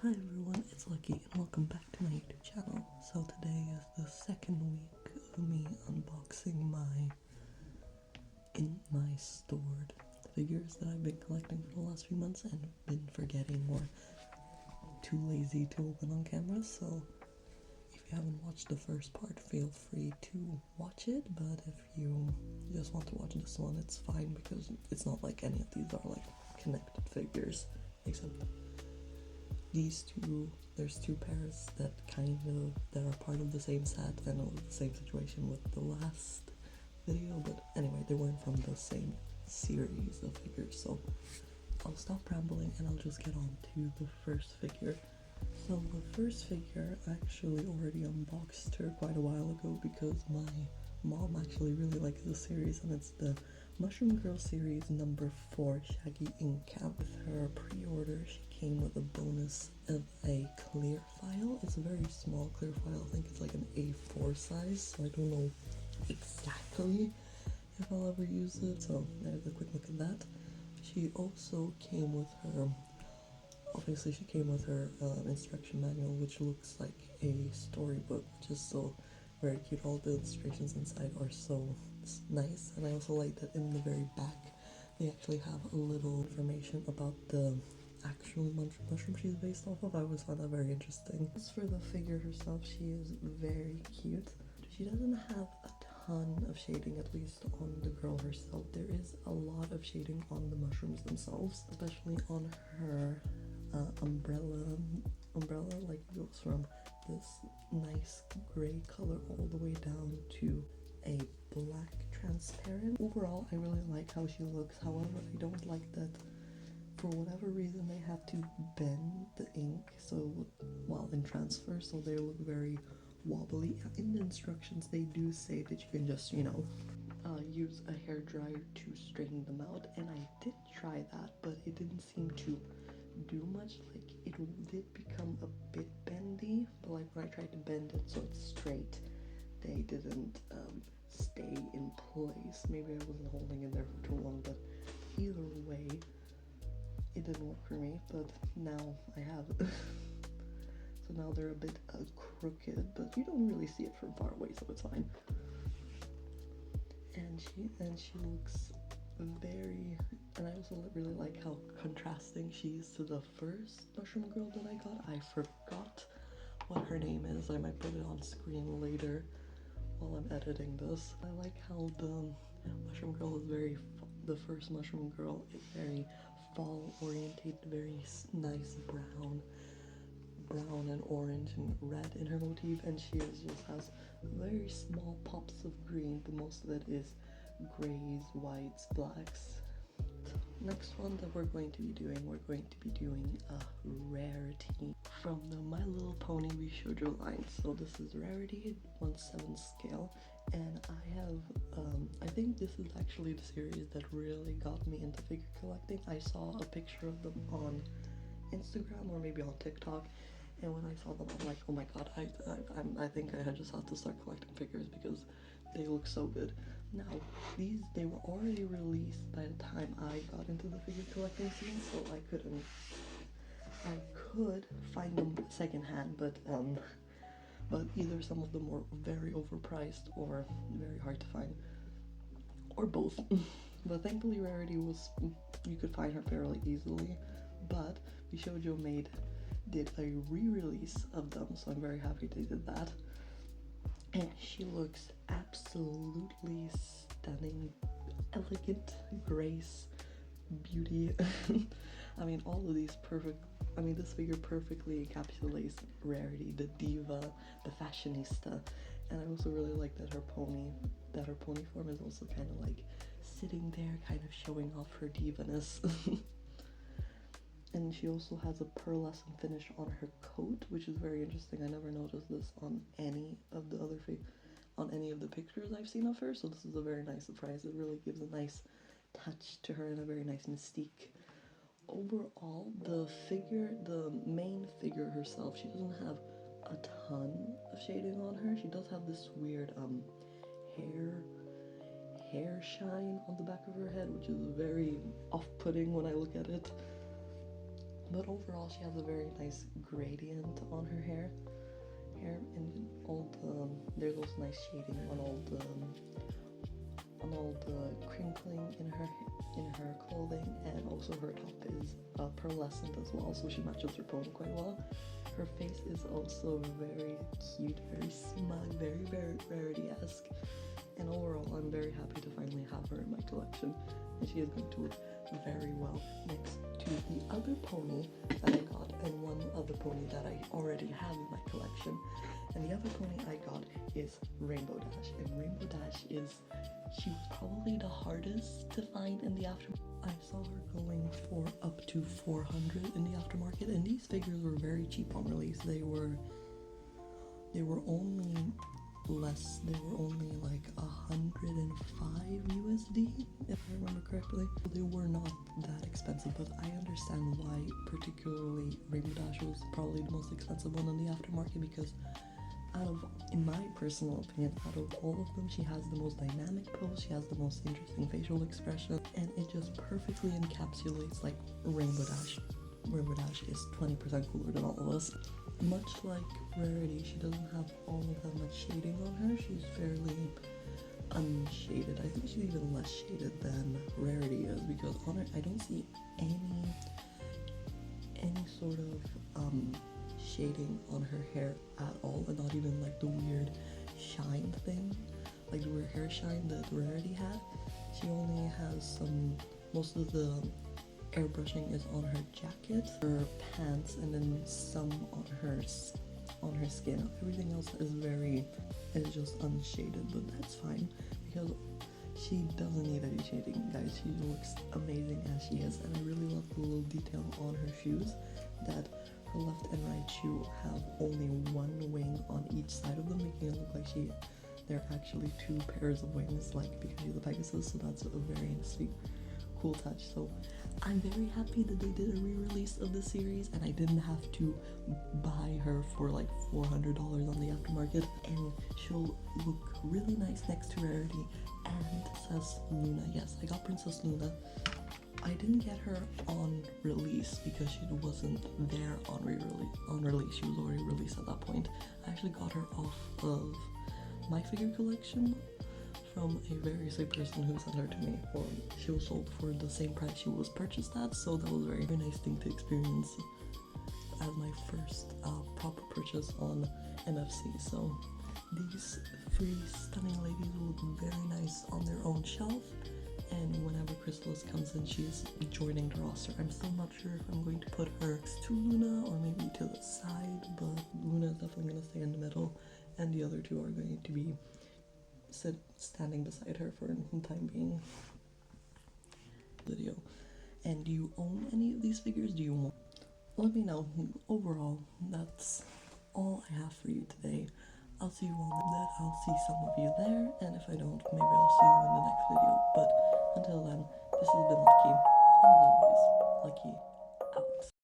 Hi everyone, it's Lucky and welcome back to my YouTube channel. So today is the second week of me unboxing my stored figures that I've been collecting for the last few months and been forgetting or too lazy to open on camera. So if you haven't watched the first part, feel free to watch it, but if you just want to watch this one, it's fine because it's not like any of these are like connected figures, except there's two pairs that are part of the same set. I know the same situation with the last video, but anyway, they weren't from the same series of figures, so I'll stop rambling and I'll just get on to the first figure. So the first figure, I actually already unboxed her quite a while ago because my mom actually really likes the series, and it's the Mushroom Girl series number 4 Shaggy Ink Cap. With her pre-order, she came with a bonus of a clear file. It's a very small clear file, I think it's like an A4 size, so I don't know exactly if I'll ever use it, so there's a quick look at that. She also came with her, obviously she came with her instruction manual, which looks like a storybook, which is so very cute. All the illustrations inside are so nice, and I also like that in the very back they actually have a little information about the actual mushroom she's based off of. I always found that very interesting. As for the figure herself, she is very cute. She doesn't have a ton of shading, at least on the girl herself. There is a lot of shading on the mushrooms themselves, especially on her umbrella, like it goes from this nice gray color all the way down to a black transparent. Overall, I really like how she looks. However, I don't like that for whatever reason they have to bend the ink so while in transfer, so they look very wobbly. In the instructions they do say that you can just, use a hair dryer to straighten them out, and I did try that, but it didn't seem to do much. Like, it did become a bit bendy, but like when I tried to bend it so it's straight, they didn't stay in place. Maybe I wasn't holding it there for too long, but either way it didn't work for me. But now I have it. So now they're a bit crooked, but you don't really see it from far away, so it's fine. And she looks very, and I also really like how contrasting she is to the first mushroom girl that I got. I forgot what her name is. I might put it on screen later while I'm editing this. I like how the mushroom girl is the first mushroom girl is very fall orientated, very nice brown and orange and red in her motif, and she just has very small pops of green, but most of it is grays, whites, blacks. Next one that we're going to be doing a rarity from the My Little Pony Bishoujo line. So this is rarity 1/7 scale, and I think this is actually the series that really got me into figure collecting. I saw a picture of them on Instagram or maybe on TikTok, and when I saw them, I'm like, oh my god, I think I just have to start collecting figures because they look so good. Now, they were already released by the time I got into the figure collecting scene, so I could find them secondhand, but either some of them were very overpriced or very hard to find, or both. But thankfully, Rarity you could find her fairly easily, but Bishoujo did a re-release of them, so I'm very happy they did that. And she looks absolutely stunning, elegant, grace, beauty. I mean, all of these this figure perfectly encapsulates Rarity, the diva, the fashionista. And I also really like that her pony form is also kind of like sitting there, kind of showing off her divaness. And she also has a pearlescent finish on her coat, which is very interesting. I never noticed this on any of the pictures I've seen of her, so this is a very nice surprise. It really gives a nice touch to her and a very nice mystique. Overall, the main figure herself, she doesn't have a ton of shading on her. She does have this weird hair shine on the back of her head, which is very off-putting when I look at it. But overall, she has a very nice gradient on her hair. And all the there's also nice shading on all the crinkling in her clothing, and also her top is pearlescent as well, so she matches her tone quite well. Her face is also very cute, very smug, very Rarity-esque, and overall I'm very happy to finally have her in my collection, and she is going to look very well next to the other pony that I got, and one other pony that I already have in my collection. And the other pony I got is Rainbow Dash, and Rainbow Dash she was probably the hardest to find in the aftermarket. I saw her going for up to 400 in the aftermarket, and these figures were very cheap on release. They were only like 105 USD, if I remember correctly. They were not that expensive, but I understand why particularly Rainbow Dash was probably the most expensive one in the aftermarket, because in my personal opinion, out of all of them, she has the most dynamic pose, she has the most interesting facial expression, and it just perfectly encapsulates like Rainbow Dash. Rainbow Dash is 20% cooler than all of us. Much like Rarity, she doesn't have all of that much shading on her. She's fairly unshaded. I think she's even less shaded than Rarity is, because on her I don't see any sort of shading on her hair at all, and not even like the weird shine thing, like the weird hair shine that Rarity had. She only has most of the airbrushing is on her jacket, her pants, and then some on her skin. Everything else is just unshaded, but that's fine because she doesn't need any shading, guys. She looks amazing as she is, and I really love the little detail on her shoes, that her left and right shoe have only one wing on each side of them, making it look like they're actually two pairs of wings, like because she's a Pegasus, so that's a very sweet, cool touch. So I'm very happy that they did a re-release of the series, and I didn't have to buy her for like $400 on the aftermarket, and she'll look really nice next to Rarity and Princess Luna. Yes, I got Princess Luna. I didn't get her on release because she wasn't there on release. She was already released at that point. I actually got her off of my figure collection from a very sweet person who sent her to me. She was sold for the same price she was purchased at, so that was a very nice thing to experience as my first proper purchase on MFC. So these three stunning ladies will look very nice on their own shelf, and whenever Chrysalis comes in, she's joining the roster. I'm still not sure if I'm going to put her next to Luna or maybe to the side, but Luna is definitely going to stay in the middle, and the other two are going to be standing beside her for the time being. Video. And do you own any of these figures? Do you want? Let me know. Overall, that's all I have for you today. I'll see you on that. I'll see some of you there, and if I don't, maybe I'll see you in the next video. But until then, this has been Lucky, and as always, Lucky out.